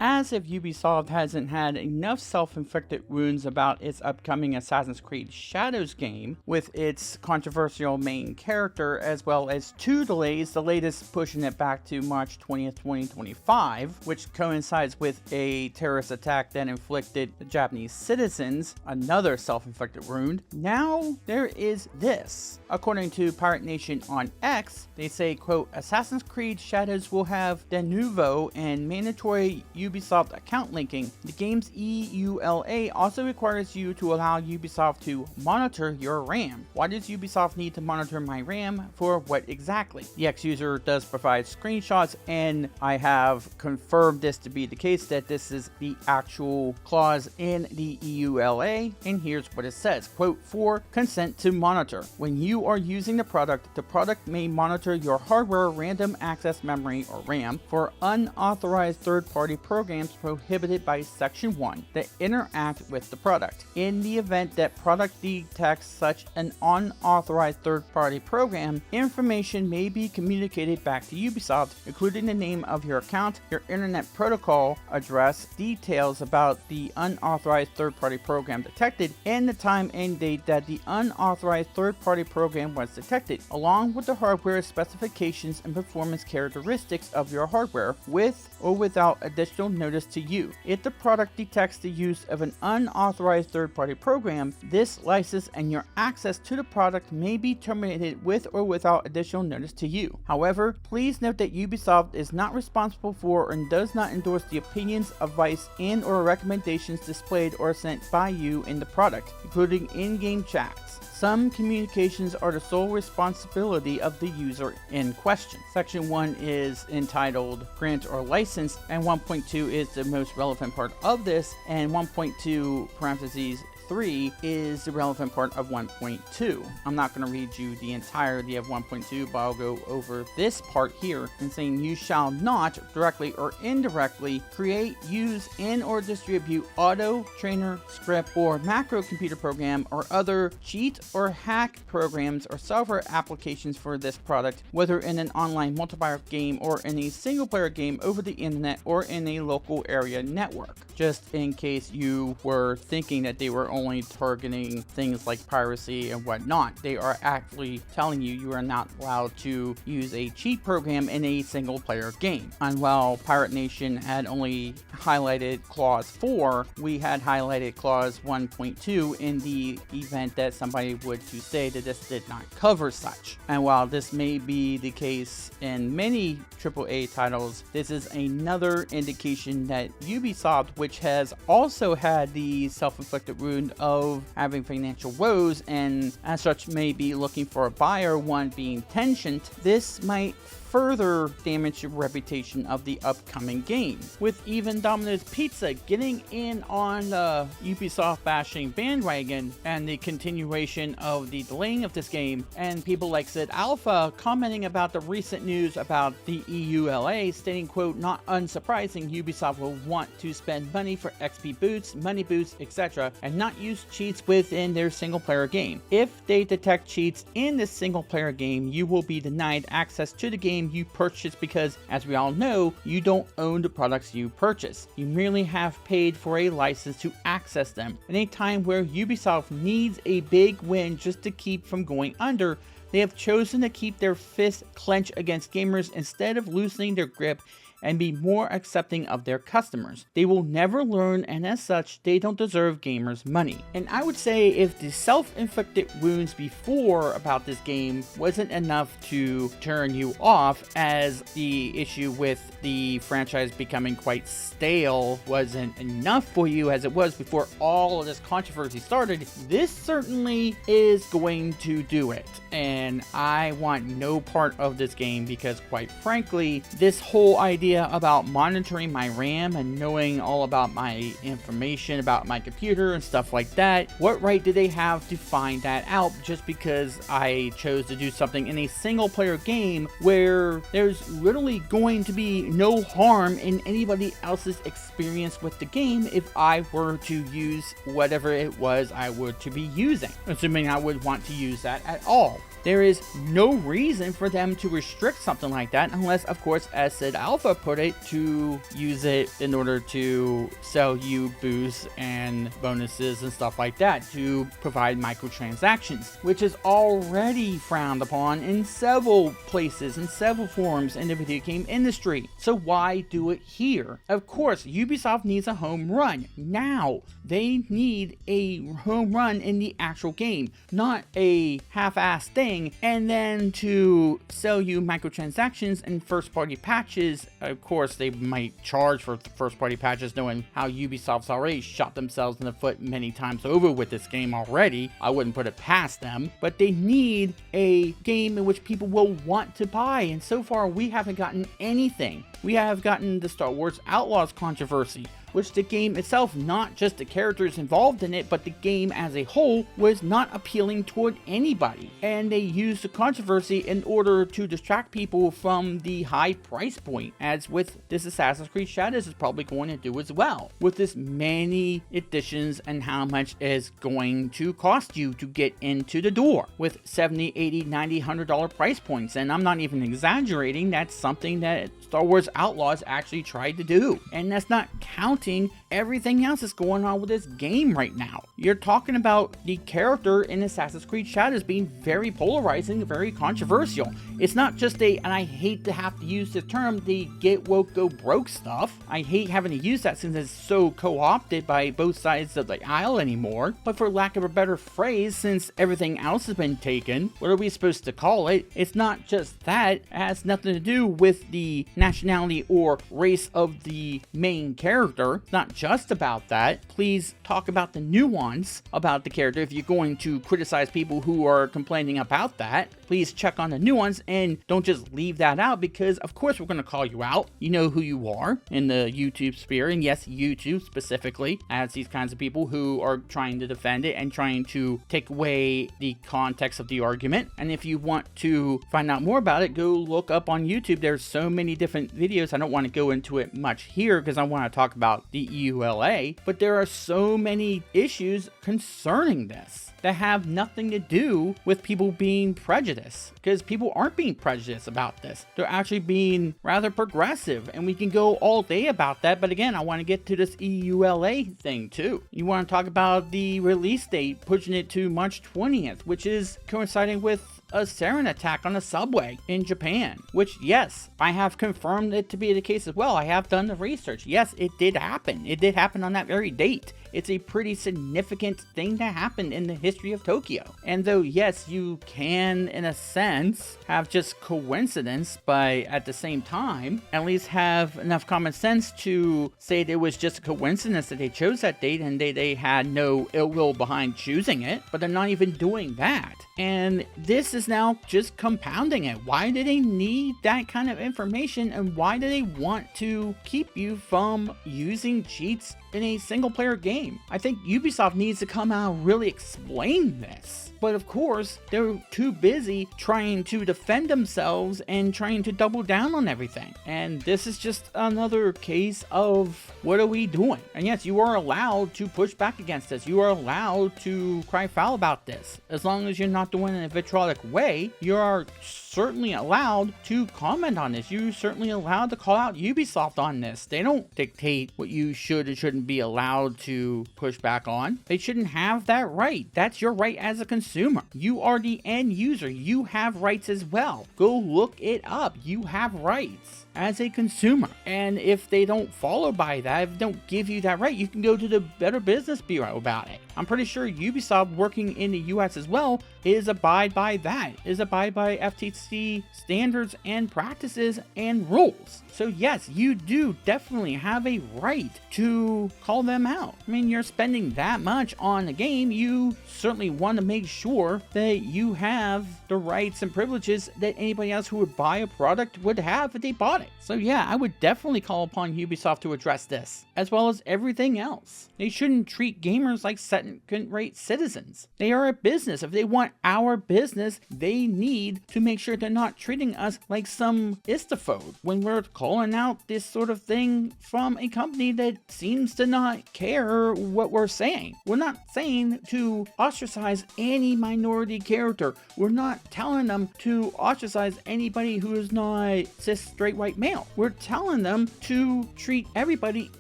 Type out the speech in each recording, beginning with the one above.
As if Ubisoft hasn't had enough self-inflicted wounds about its upcoming Assassin's Creed Shadows game, with its controversial main character, as well as 2 delays, the latest pushing it back to March 20th, 2025, which coincides with a terrorist attack that inflicted the Japanese citizens, another self-inflicted wound. Now there is this. According to Pirate Nation on X, they say, quote, Assassin's Creed Shadows will have de novo and mandatory Ubisoft account linking. The game's EULA also requires you to allow Ubisoft to monitor your RAM. Why does Ubisoft need to monitor my RAM? For what exactly? The X user does provide screenshots, and I have confirmed this to be the case, that this is the actual clause in the EULA, and here's what it says, quote, for consent to monitor. When you are using the product may monitor your hardware random access memory, or RAM, for unauthorized third-party programs prohibited by Section 1 that interact with the product. In the event that product detects such an unauthorized third-party program, information may be communicated back to Ubisoft, including the name of your account, your internet protocol address, details about the unauthorized third-party program detected, and the time and date that the unauthorized third-party program was detected, along with the hardware specifications and performance characteristics of your hardware, with or without additional notice to you. If the product detects the use of an unauthorized third-party program, this license and your access to the product may be terminated with or without additional notice to you. However, please note that Ubisoft is not responsible for and does not endorse the opinions, advice, and or recommendations displayed or sent by you in the product, including in-game chats. Some communications are the sole responsibility of the user in question. Section 1 is entitled Grant or License, and 1.2 is the most relevant part of this, and 1.2 parentheses 3 is the relevant part of 1.2. I'm not going to read you the entirety of 1.2, but I'll go over this part here and saying you shall not, directly or indirectly, create, use, and or distribute auto, trainer, script, or macro computer program or other cheat or hack programs or software applications for this product, whether in an online multiplayer game or in a single player game over the internet or in a local area network. Just in case you were thinking that they were only targeting things like piracy and whatnot, they are actually telling you you are not allowed to use a cheat program in a single player game. And while Pirate Nation had only highlighted clause 4, we had highlighted clause 1.2 in the event that somebody would to say that this did not cover such. And while this may be the case in many AAA titles, this is another indication that Ubisoft, which has also had the self-inflicted wound of having financial woes and as such may be looking for a buyer, one being Tencent, this might further damage the reputation of the upcoming game. With even Domino's Pizza getting in on the Ubisoft bashing bandwagon and the continuation of the delaying of this game, and people like Sid Alpha commenting about the recent news about the EULA, stating, quote, not unsurprising, Ubisoft will want to spend money for XP boosts, money boosts, etc., and not use cheats within their single player game. If they detect cheats in this single player game, you will be denied access to the game you purchase because, as we all know, you don't own the products you purchase. You merely have paid for a license to access them. In a time where Ubisoft needs a big win just to keep from going under, they have chosen to keep their fists clenched against gamers instead of loosening their grip and be more accepting of their customers. They will never learn, and as such, they don't deserve gamers' money. And I would say if the self-inflicted wounds before about this game wasn't enough to turn you off, as the issue with the franchise becoming quite stale wasn't enough for you as it was before all of this controversy started, this certainly is going to do it. And I want no part of this game because, quite frankly, this whole idea about monitoring my RAM and knowing all about my information about my computer and stuff like that, what right do they have to find that out just because I chose to do something in a single player game where there's literally going to be no harm in anybody else's experience with the game if I were to use whatever it was I were to be using, assuming I would want to use that at all. There is no reason for them to restrict something like that unless, of course, as Sid Alpha put it, to use it in order to sell you boosts and bonuses and stuff like that, to provide microtransactions, which is already frowned upon in several places, in several forums in the video game industry. So why do it here? Of course, Ubisoft needs a home run. Now, they need a home run in the actual game, not a half-assed thing, and then to sell you microtransactions and first-party patches. Of course, they might charge for first-party patches, knowing how Ubisoft's already shot themselves in the foot many times over with this game already. I wouldn't put it past them, but they need a game in which people will want to buy, and so far we haven't gotten anything. We have gotten the Star Wars Outlaws controversy, which the game itself, not just the characters involved in it, but the game as a whole, was not appealing toward anybody. And they used the controversy in order to distract people from the high price point, as with this Assassin's Creed Shadows is probably going to do as well, with this many editions and how much is going to cost you to get into the door, with $70, $80, $90, $100 price points. And I'm not even exaggerating, that's something that Star Wars Outlaws actually tried to do. And that's not counting everything else that's going on with this game right now. You're talking about the character in Assassin's Creed Shadows being very polarizing, very controversial. It's not just and I hate to have to use the term, the get woke, go broke stuff. I hate having to use that since it's so co-opted by both sides of the aisle anymore. But for lack of a better phrase, since everything else has been taken, what are we supposed to call it? It's not just that. It has nothing to do with the nationality or race of the main character. It's not just about that. Please talk about the nuance about the character. If you're going to criticize people who are complaining about that, please check on the nuance and don't just leave that out, because of course we're going to call you out. You know who you are in the YouTube sphere, and yes, YouTube specifically as these kinds of people who are trying to defend it and trying to take away the context of the argument. And if you want to find out more about it, go look up on YouTube. There's so many different videos. I don't want to go into it much here because I want to talk about the EULA, but there are so many issues concerning this that have nothing to do with people being prejudiced, because people aren't being prejudiced about this. They're actually being rather progressive, and we can go all day about that. But again, I want to get to this EULA thing too. You want to talk about the release date, pushing it to March 20th, which is coinciding with a sarin attack on a subway in Japan, which, yes, I have confirmed it to be the case as well. I have done the research. Yes, it did happen. It did happen on that very date. It's a pretty significant thing that happened in the history of Tokyo. And though, yes, you can, in a sense, have just coincidence, but at the same time, at least have enough common sense to say that it was just a coincidence that they chose that date and they had no ill will behind choosing it, but they're not even doing that. And this is now just compounding it. Why do they need that kind of information, and why do they want to keep you from using cheats in a single player game? I think Ubisoft needs to come out and really explain this. But of course, they're too busy trying to defend themselves and trying to double down on everything. And this is just another case of, what are we doing? And yes, you are allowed to push back against this. You are allowed to cry foul about this. As long as you're not doing it in a vitriolic way, you are certainly allowed to comment on this. You're certainly allowed to call out Ubisoft on this. They don't dictate what you should and shouldn't be allowed to push back on. They shouldn't have that right. That's your right as a consumer. You are the end user. You have rights as well. Go look it up. You have rights as a consumer. And if they don't follow by that, if they don't give you that right, you can go to the Better Business Bureau about it. I'm pretty sure Ubisoft, working in the US as well, is abide by that, is abide by FTC standards and practices and rules. So yes, you do definitely have a right to call them out. I mean, you're spending that much on a game, you certainly want to make sure that you have the rights and privileges that anybody else who would buy a product would have if they bought about it. So yeah, I would definitely call upon Ubisoft to address this, as well as everything else. They shouldn't treat gamers like second-rate citizens. They are a business. If they want our business, they need to make sure they're not treating us like some istophobe when we're calling out this sort of thing from a company that seems to not care what we're saying. We're not saying to ostracize any minority character. We're not telling them to ostracize anybody who is not cis straight white male. We're telling them to treat everybody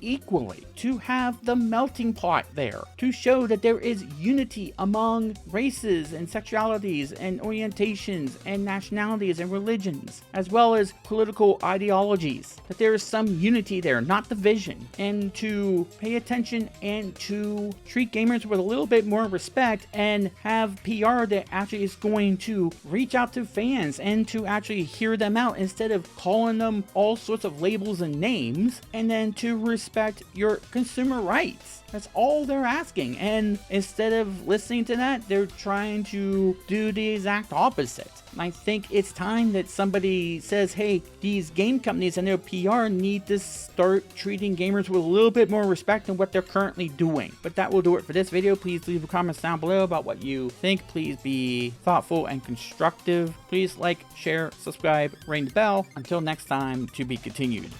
equally, to have the melting pot there, to show that there is unity among races and sexualities and orientations and nationalities and religions, as well as political ideologies, that there is some unity there, not division, and to pay attention and to treat gamers with a little bit more respect and have PR that actually is going to reach out to fans and to actually hear them out instead of calling them all sorts of labels and names, and then to respect your consumer rights. That's all they're asking. And instead of listening to that, they're trying to do the exact opposite. I think it's time that somebody says, hey, these game companies and their PR need to start treating gamers with a little bit more respect than what they're currently doing. But that will do it for this video. Please leave comments down below about what you think. Please be thoughtful and constructive. Please like, share, subscribe, ring the bell. Until next time, to be continued.